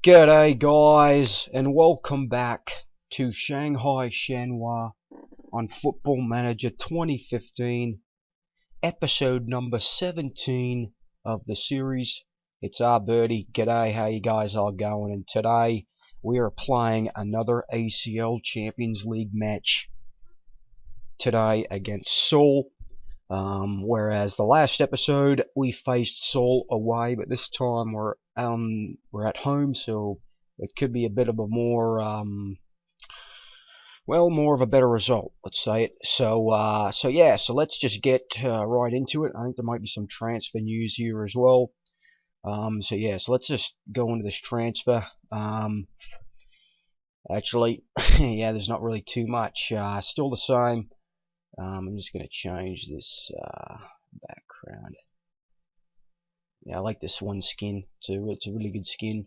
G'day guys, and welcome back to Shanghai Shenhua on Football Manager 2015, episode number 17 of the series. It's our birdie. G'day, how you guys are going? And today we are playing another ACL Champions League match today against Seoul. Whereas the last episode we faced Seoul away, but this time we're at home, so it could be a bit of a more more of a better result, let's say it. So yeah, so let's just get right into it. I think there might be some transfer news here as well. So yeah, so let's just go into this transfer. Actually, yeah, there's not really too much. Still the same. I'm just going to change this background. Yeah, I like this one skin too. It's a really good skin.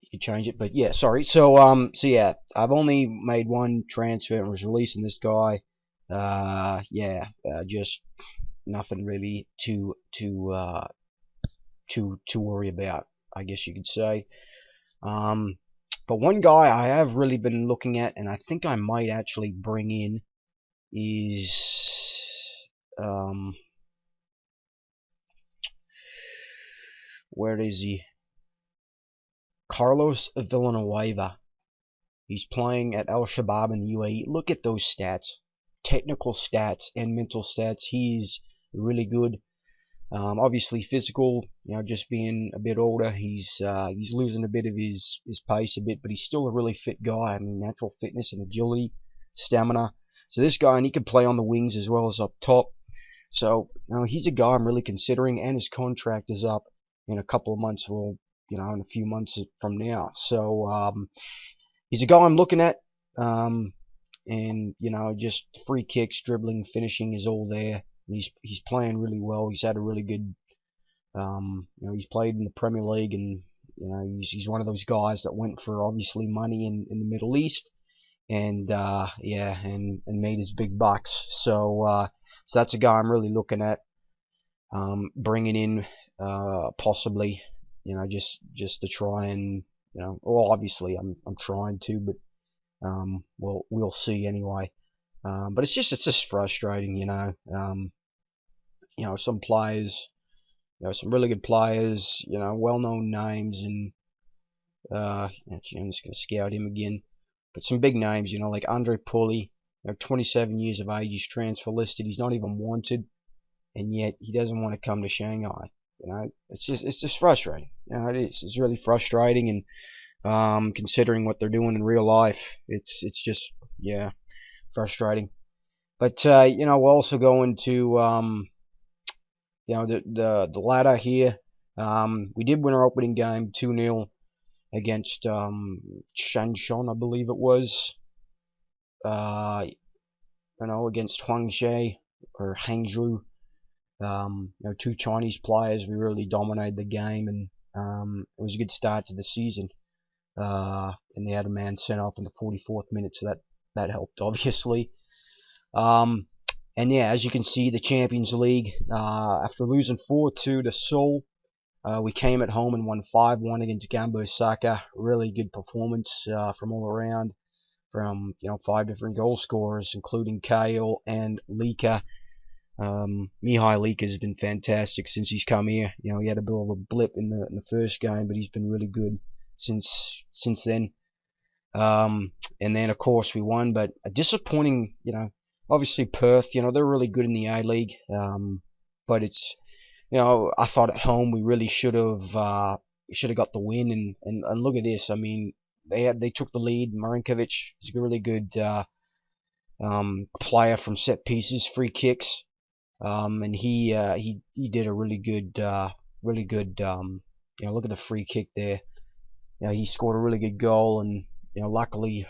You can change it, but yeah, sorry. So yeah, I've only made one transfer and was releasing this guy. Just nothing really to worry about, I guess you could say. But one guy I have really been looking at, and I think I might actually bring in, is where is he? Carlos Villanueva. He's playing at Al Shabab in the UAE. Look at those stats, technical stats and mental stats. He's really good. Obviously physical, just being a bit older, he's losing a bit of his pace a bit, but he's still a really fit guy. I mean, natural fitness and agility, stamina. So this guy, and he can play on the wings as well as up top. So he's a guy I'm really considering, and his contract is up in a couple of months. Well, in a few months from now. So he's a guy I'm looking at. And just free kicks, dribbling, finishing is all there. He's playing really well. He's had a really good. He's played in the Premier League, and he's one of those guys that went for obviously money in the Middle East, and and made his big bucks. So that's a guy I'm really looking at bringing in, possibly, just to try and well, obviously I'm trying to, but well, we'll see anyway. But it's just frustrating, some players, some really good players, well-known names, and actually I'm just gonna scout him again. But some big names, like Andre Pulli, 27 years of age, he's transfer listed, he's not even wanted, and yet he doesn't want to come to Shanghai. It's just frustrating. It is. It's really frustrating, and considering what they're doing in real life, it's just, yeah, frustrating. But we'll also go into the ladder here. We did win our opening game 2-0 against Shanghai, I believe it was. Against Huangshe or Hangzhou. Two Chinese players. We really dominated the game, and it was a good start to the season. And they had a man sent off in the 44th minute, so that helped, obviously. And yeah, as you can see, the Champions League, after losing 4-2 to Seoul, we came at home and won 5-1 against Gambo Osaka. Really good performance from all around, from 5 different goal scorers, including Kale and Lika. Mihai Lika has been fantastic since he's come here. He had a bit of a blip in the first game, but he's been really good since then. And then of course we won, but a disappointing, obviously Perth, they're really good in the A-League. But it's, I thought at home we really should have got the win, and look at this. I mean, they took the lead. Marinkovic is a really good player from set pieces, free kicks. And he did a really good look at the free kick there. He scored a really good goal, and luckily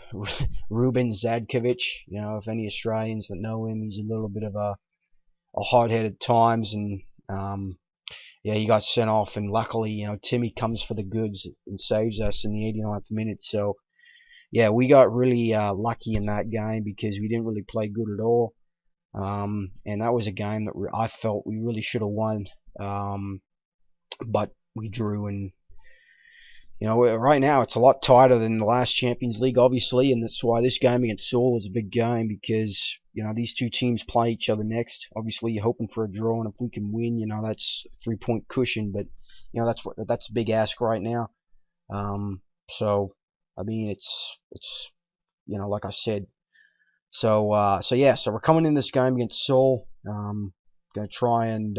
Ruben Zadkovic, if any Australians that know him, he's a little bit of a hard-head at times, and he got sent off, and luckily Timmy comes for the goods and saves us in the 89th minute. So yeah, we got really lucky in that game because we didn't really play good at all. And that was a game that I felt we really should have won, but we drew, and You know, right now it's a lot tighter than the last Champions League, obviously, and that's why this game against Seoul is a big game, because, you know, these two teams play each other next. Obviously, you're hoping for a draw, and if we can win, you know, that's a 3-point cushion, but, you know, that's a big ask right now. So, I mean, it's you know, like I said. So yeah, so we're coming in this game against Seoul. Gonna try and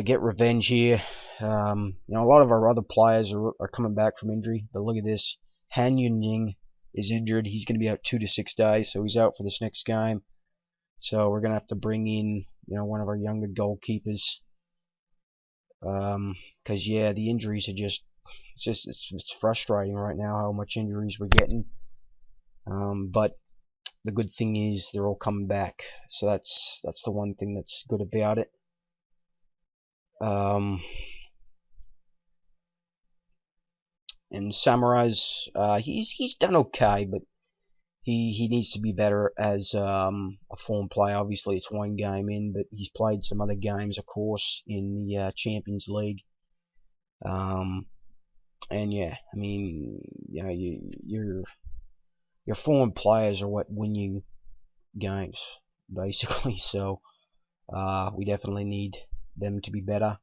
get revenge here. You know, a lot of our other players are coming back from injury, but look at this. Han Yun-Ying is injured. He's going to be out 2 to 6 days, so he's out for this next game. So we're going to have to bring in, you know, one of our younger goalkeepers. Because yeah, the injuries are it's frustrating right now how much injuries we're getting. But the good thing is they're all coming back, so that's the one thing that's good about it. And Samurai's he's done okay, but he needs to be better as a form player. Obviously, it's one game in, but he's played some other games, of course, in the Champions League. And yeah, I mean, you know, your form players are what win you games, basically. So we definitely need them to be better.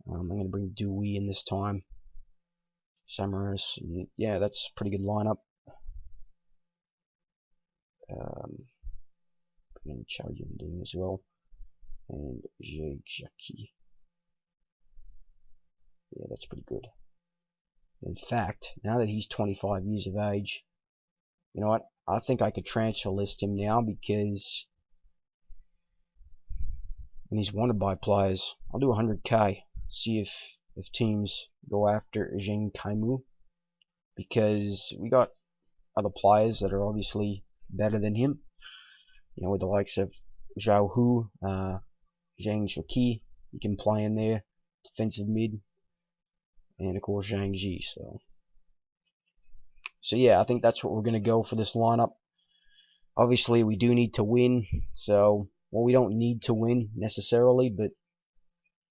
I'm going to bring Dewey in this time. Samaras, yeah, that's a pretty good lineup. And Chaoyunding as well, and Jaki. Yeah, that's pretty good. In fact, now that he's 25 years of age, you know what? I think I could transfer list him now, because and he's wanted by players. I'll do 100k. See if teams go after Zheng Kaimu, because we got other players that are obviously better than him. You know, with the likes of Zhao Hu, Zhang Shuqi, he can play in there, defensive mid, and of course Zhang Ji. So yeah, I think that's what we're gonna go for this lineup. Obviously, we do need to win. So, well, we don't need to win necessarily, but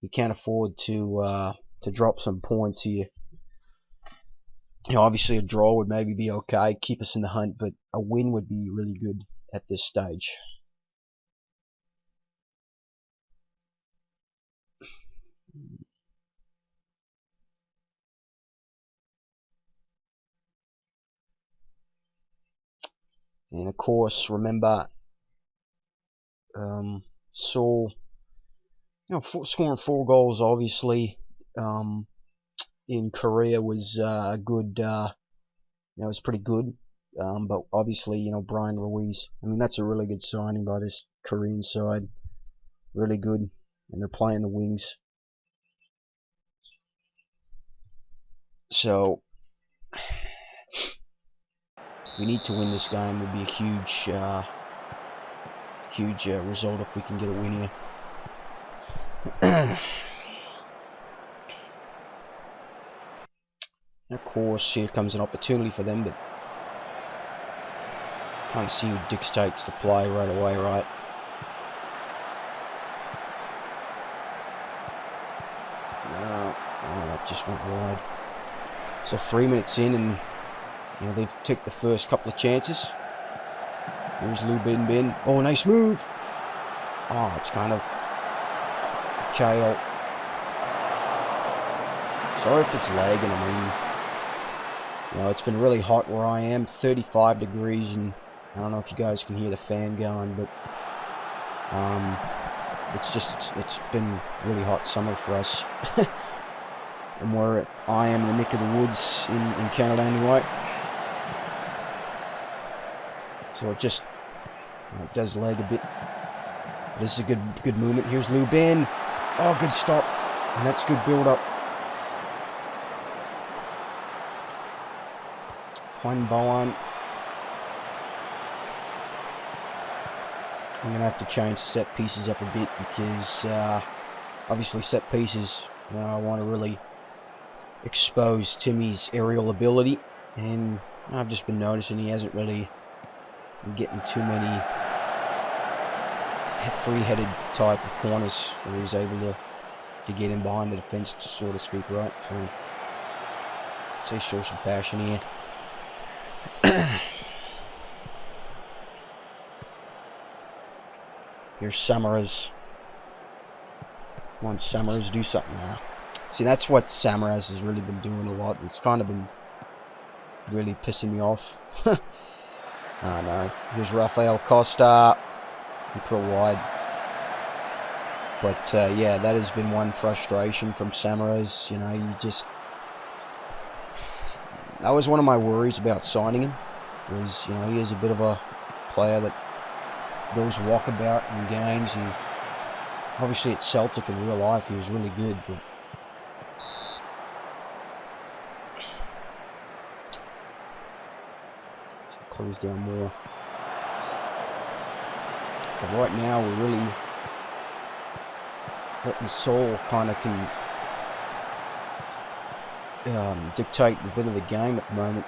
we can't afford to drop some points here. You know, obviously a draw would maybe be okay, keep us in the hunt, but a win would be really good at this stage. And of course, remember, Seoul, you know, scoring 4 goals obviously in Korea was good. You know, it was pretty good. But obviously, you know, Brian Ruiz, I mean, that's a really good signing by this Korean side. Really good, and they're playing the wings. So we need to win this game. It would be a huge result if we can get a win here. Of course, here comes an opportunity for them, but can't see who dictates the play right away, right? No, oh, that just went wide. So 3 minutes in, and you know, they've taken the first couple of chances. Here's Lu Bin Bin. Oh, nice move. Oh, it's kind of KO. Sorry if it's lagging. I mean, you know, it's been really hot where I am, 35 degrees, and I don't know if you guys can hear the fan going, but it's been really hot summer for us. And where I am in the neck of the woods in Canada anyway. So it just, you know, it does lag a bit. This is a good movement. Here's Lu Bin. Oh, good stop. And that's good build up. Juan Bowen. I'm going to have to change the set pieces up a bit, because obviously set pieces, you know, I want to really expose Timmy's aerial ability, and I've just been noticing he hasn't really been getting too many free-headed type of corners where he's able to get in behind the defense, so to speak, right? So They show some passion here. Here's Samaras. Come on, Samaras, do something now. See, that's what Samaras has really been doing a lot. It's kind of been really pissing me off. Oh no. Here's Rafael Costa. He put it wide. But yeah, that has been one frustration from Samaras. You know, that was one of my worries about signing him. Was, you know, he is a bit of a player that goes walkabout in games, and obviously at Celtic in real life he was really good, but so close down more. But right now we're really letting Seoul kind of can dictate a bit of the game at the moment.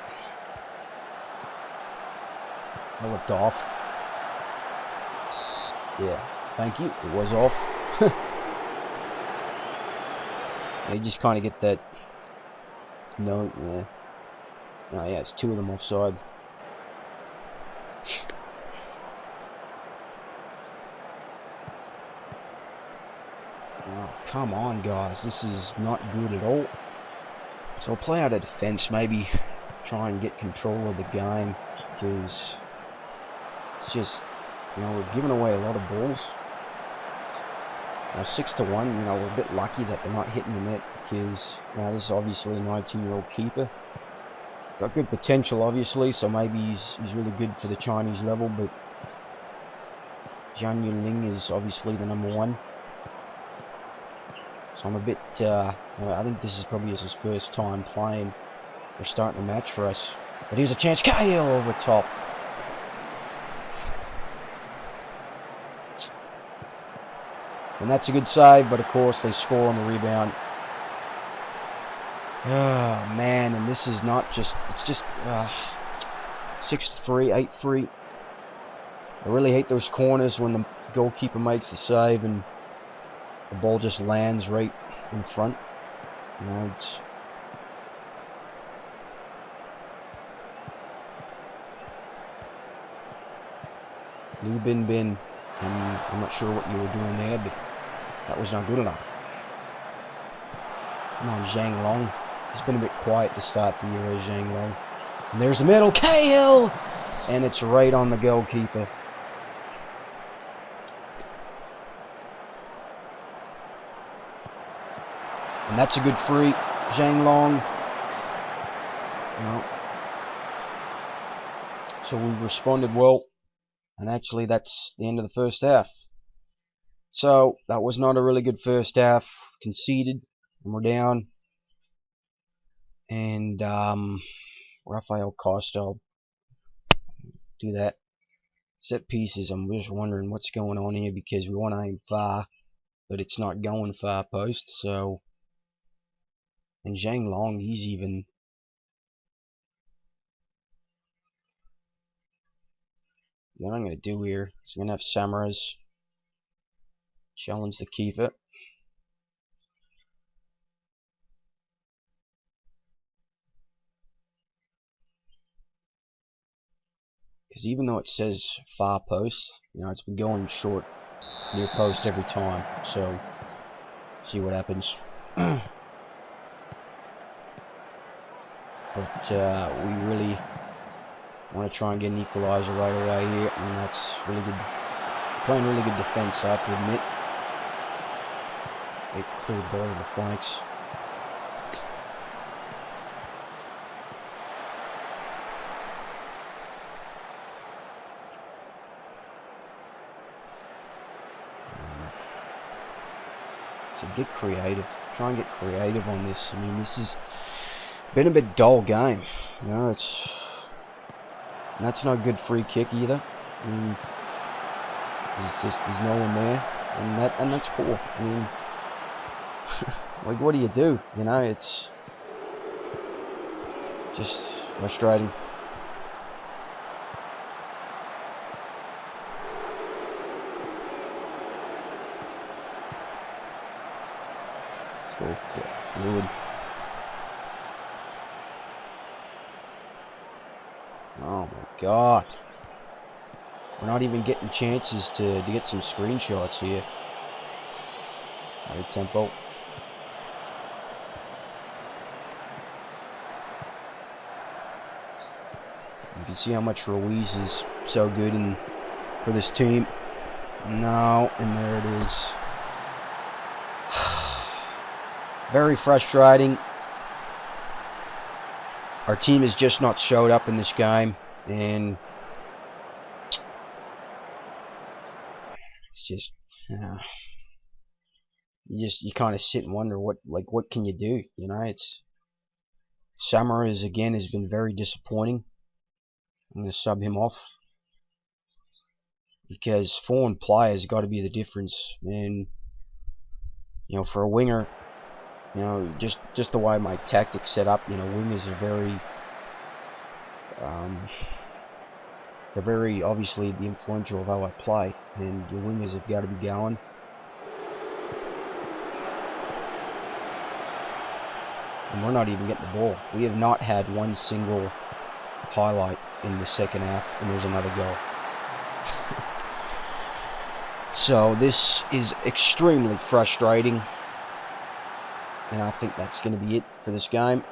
I looked off. Yeah, thank you. It was off. You just kind of get that. No, yeah. Oh yeah, it's two of them offside. Oh, come on, guys. This is not good at all. So I'll play out of defense, maybe try and get control of the game, because it's just, you know, we're giving away a lot of balls. Now 6-1, you know, we're a bit lucky that they're not hitting the net, because, you know, this is obviously a 19-year-old keeper. Got good potential, obviously, so maybe he's really good for the Chinese level, but Zhang Yunling is obviously the #1. So I'm a bit, I think this is probably his first time playing or starting a match for us. But here's a chance, Kyle over top. And that's a good save, but of course they score on the rebound. Oh man, and this is not just, it's just 6-3, 8-3. I really hate those corners when the goalkeeper makes the save and the ball just lands right in front. You know, it's Lu Bin Bin, and I'm not sure what you were doing there, but that was not good enough. Come on, Zhang Long. He's been a bit quiet to start the year, Zhang Long. And there's the middle, KL! And it's right on the goalkeeper. And that's a good free. Zhang Long. No. So we responded well. And actually that's the end of the first half. So that was not a really good first half. Conceded. And we're down. And Rafael Costa will do that. Set pieces, I'm just wondering what's going on here, because we want to aim far, but it's not going far post. So, and Zhang Long, he's even, what I'm going to do here is I'm going to have Samaras challenge the keeper. Because even though it says far post, you know, it's been going short near post every time. So, see what happens. But we really want to try and get an equalizer right away here, and that's really good. Playing really good defense, I have to admit. They cleared the ball to the flanks. So get creative. Try and get creative on this. I mean, this has been a bit dull game. You know, that's not a good free kick either. I mean, there's no one there, and that's poor. I mean, like, what do you do? You know, it's just frustrating. Let's go fluid. God. We're not even getting chances to get some screenshots here. Out of tempo. You can see how much Ruiz is so good for this team. No, and there it is. Very frustrating. Our team has just not showed up in this game, and it's just, you kind of sit and wonder what can you do? You know, it's Samaras again has been very disappointing. I'm going to sub him off because foreign play has got to be the difference, and you know, for a winger, you know, just the way my tactics set up, you know, wingers are they're very obviously the influential of how I play, and your wingers have got to be going. And we're not even getting the ball. We have not had one single highlight in the second half, and there's another goal. So this is extremely frustrating, and I think that's going to be it for this game.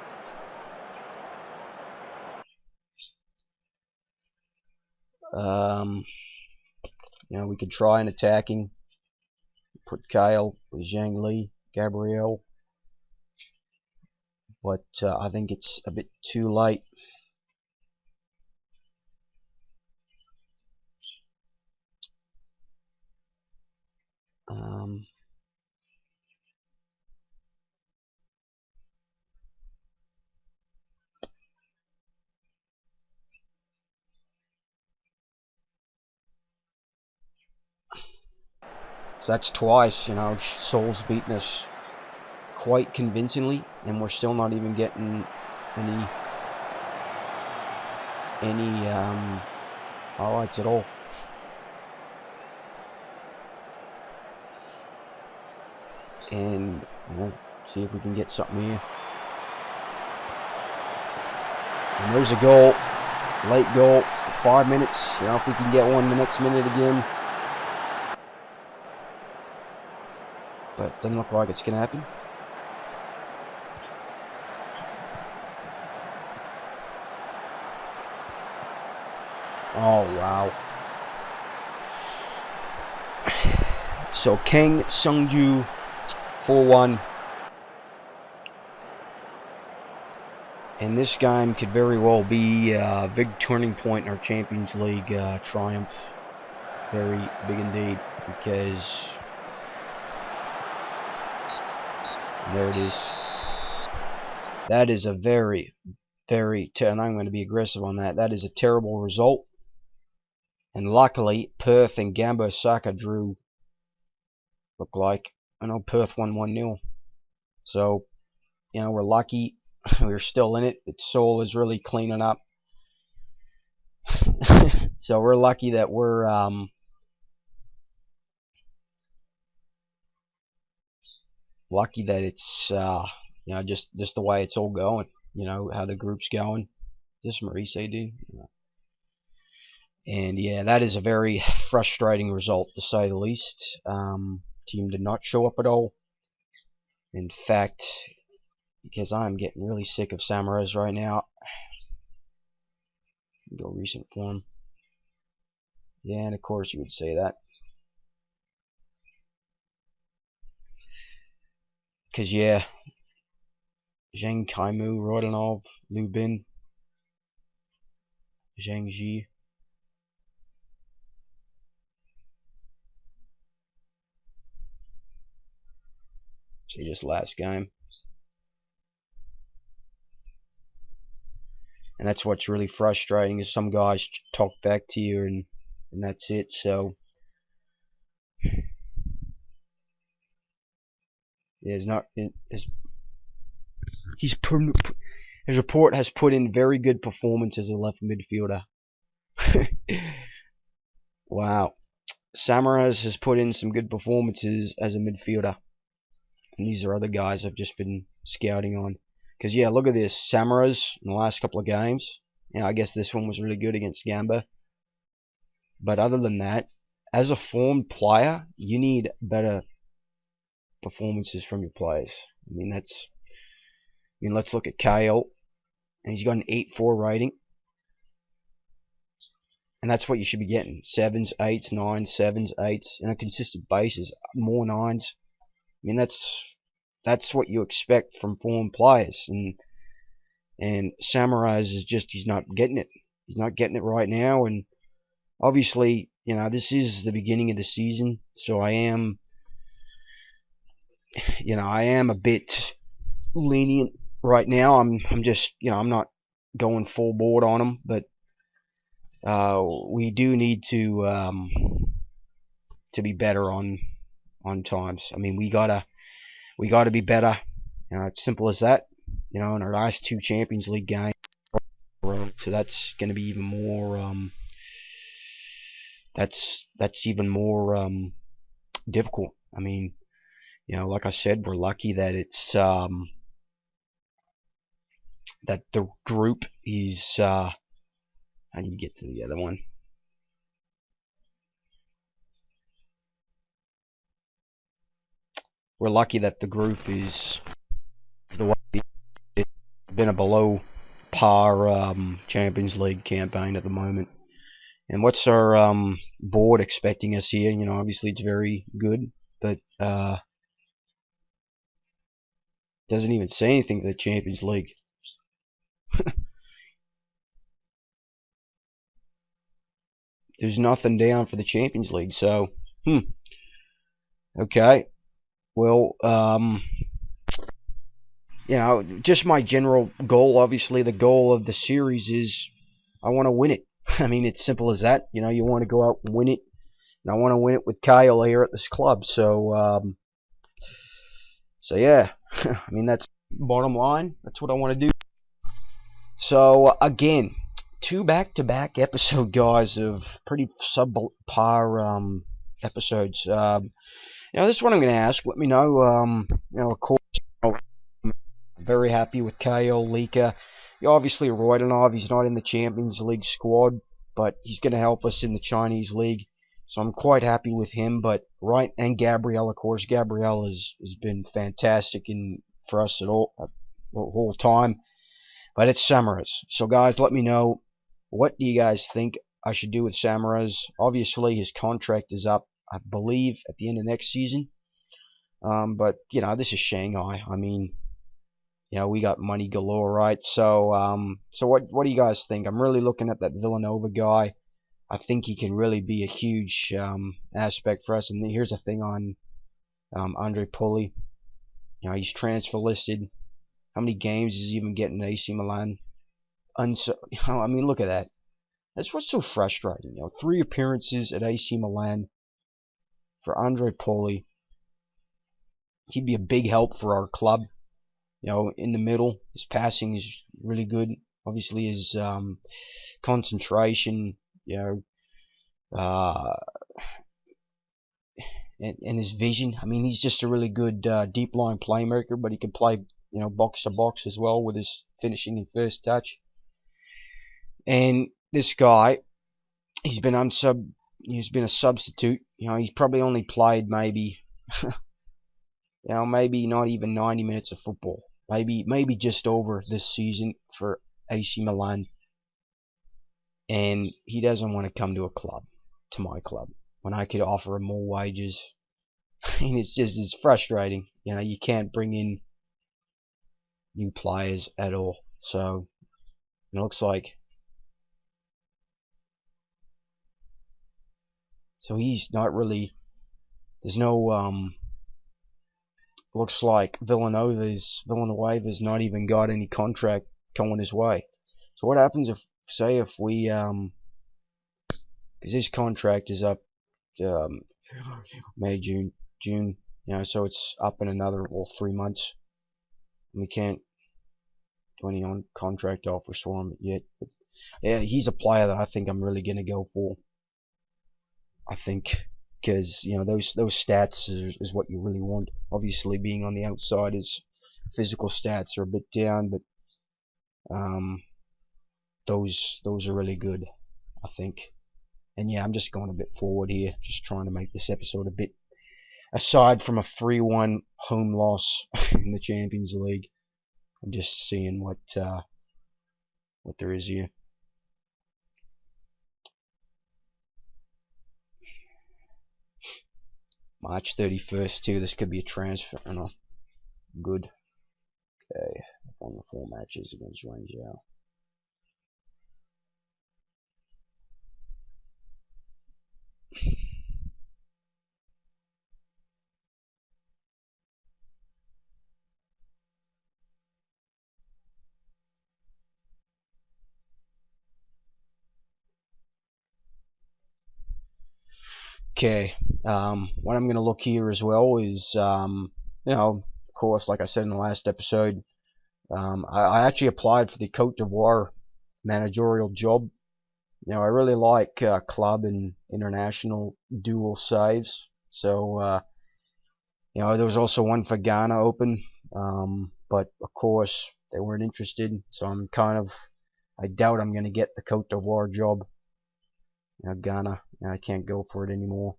You know, we could try an attacking, put Kyle with Zhang Li, Gabriel, but I think it's a bit too late. So that's twice, you know, Seoul's beaten us quite convincingly, and we're still not even getting any highlights at all. And we'll see if we can get something here. And there's a goal, late goal, 5 minutes. You know, if we can get one the next minute again. But it doesn't look like it's going to happen. Oh, wow. So, Kang Sungju, 4-1. And this game could very well be a big turning point in our Champions League triumph. Very big indeed, because there it is. That is a very, and I'm going to be aggressive on that. That is a terrible result. And luckily, Perth and Gamba Osaka drew. Look like, I know Perth won 1-0. So, you know, we're lucky. We're still in it. But Seoul is really cleaning up. So we're lucky that we're lucky that it's you know, just the way it's all going. You know how the group's going. This Maurice, dude. And yeah, that is a very frustrating result, to say the least. Team did not show up at all. In fact, because I'm getting really sick of Samaras right now. Go recent form. Yeah, and of course you would say that. Because, yeah, Zheng Kaimu, Rodionov, Liu Bin, Zhang Ji. See, just last game. And that's what's really frustrating, is some guys talk back to you and that's it. So yeah, it's not. His report has put in very good performance as a left midfielder. Wow, Samaras has put in some good performances as a midfielder, and these are other guys I've just been scouting on. Because yeah, look at this, Samaras in the last couple of games, I guess this one was really good against Gamba. But other than that, as a formed player, you need better performances from your players. Let's look at Kyle, and he's got an 8.4 rating, and that's what you should be getting: sevens, eights, nines, sevens, eights, on a consistent basis. More nines. That's what you expect from formed players, and Samurai's is just, he's not getting it. He's not getting it right now, and obviously, this is the beginning of the season, so I am a bit lenient right now. I'm just, I'm not going full board on him, but we do need to be better on times. We gotta be better. It's simple as that. In our last 2 Champions League games, so that's going to be even more. That's even more difficult. Like I said, we're lucky that it's that the group is. How do you get to the other one? We're lucky that the group is the way it's been a below par Champions League campaign at the moment. And what's our board expecting us here? Obviously it's very good, but doesn't even say anything for the Champions League. There's nothing down for the Champions League, so okay. Well, just my general goal. Obviously, the goal of the series is I want to win it. It's simple as that. You want to go out and win it, and I want to win it with Kyle here at this club. So yeah. That's bottom line. That's what I want to do. So again, 2 back-to-back episode, guys, of pretty subpar episodes. This is what I'm going to ask. Let me know. Of course, I'm very happy with KO Lika. Obviously, Roydanov, he's not in the Champions League squad, but he's going to help us in the Chinese League. So I'm quite happy with him. And Gabriel, of course. Gabriel has been fantastic for us at all the whole time. But it's Samaras. So, guys, let me know. What do you guys think I should do with Samaras? Obviously, his contract is up, I believe, at the end of next season. But, this is Shanghai. We got money galore, right? So what do you guys think? I'm really looking at that Villanova guy. I think he can really be a huge aspect for us. And here's the thing on Andre Pulli. He's transfer listed. How many games is he even getting in AC Milan? Look at that. That's what's so frustrating. 3 appearances at AC Milan for Andre Pulli. He'd be a big help for our club. In the middle, his passing is really good. Obviously, his concentration, and his vision. He's just a really good deep line playmaker, but he can play, box to box as well with his finishing and first touch. And this guy, he's been a substitute. He's probably only played maybe, maybe not even 90 minutes of football. Maybe just over this season for AC Milan. And he doesn't want to come to my club, when I could offer him more wages. It's frustrating. You can't bring in new players at all. So it looks like he's not really. There's no looks like Villanueva's not even got any contract going his way. So what happens if we because his contract is up May, June, so it's up in another 3 months. We can't do any on contract offers for him yet. But yeah, he's a player that I think I'm really gonna go for. I think because those stats is what you really want. Obviously, being on the outside, his physical stats are a bit down, but those are really good, I think. And yeah, I'm just going a bit forward here, just trying to make this episode a bit, aside from a 3-1 home loss in the Champions League, I'm just seeing what there is here. March 31st too. This could be a transfer. No, good. Okay, on the 4 matches against Rangers. Okay, what I'm going to look here as well is, of course, like I said in the last episode, I actually applied for the Cote d'Ivoire managerial job. I really like club and international dual saves. So, there was also one for Ghana open, but of course they weren't interested. So I doubt I'm going to get the Cote d'Ivoire job. Ghana, I can't go for it anymore.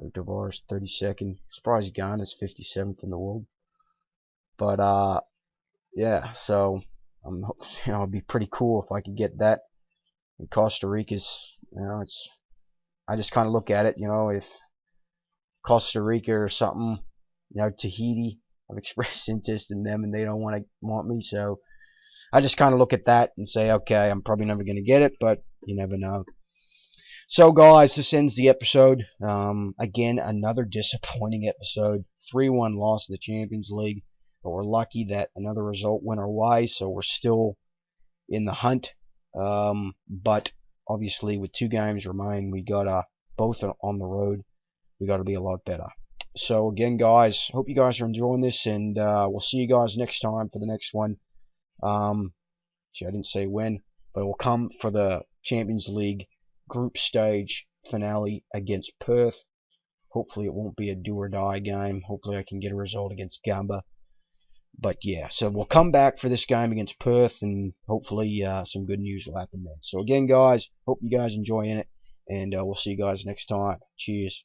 Cote d'Ivoire is 32nd. Surprised Ghana's 57th in the world. But yeah, so it'd be pretty cool if I could get that. And Costa Rica's, I just kind of look at it, if Costa Rica or something, Tahiti, I've expressed interest in them and they don't want me, so I just kind of look at that and say, okay, I'm probably never going to get it, but you never know. So guys, this ends the episode. Again, another disappointing episode. 3-1 loss in the Champions League, but we're lucky that another result went our way, so we're still in the hunt. But obviously, with 2 games remaining, we got both on the road. We got to be a lot better. So again, guys, hope you guys are enjoying this, and we'll see you guys next time for the next one. I didn't say when, but it will come for the Champions League group stage finale against Perth. Hopefully it won't be a do or die game. Hopefully I can get a result against Gamba. But yeah, so we'll come back for this game against Perth, and hopefully some good news will happen then. So again, guys, hope you guys enjoying it, and we'll see you guys next time. Cheers.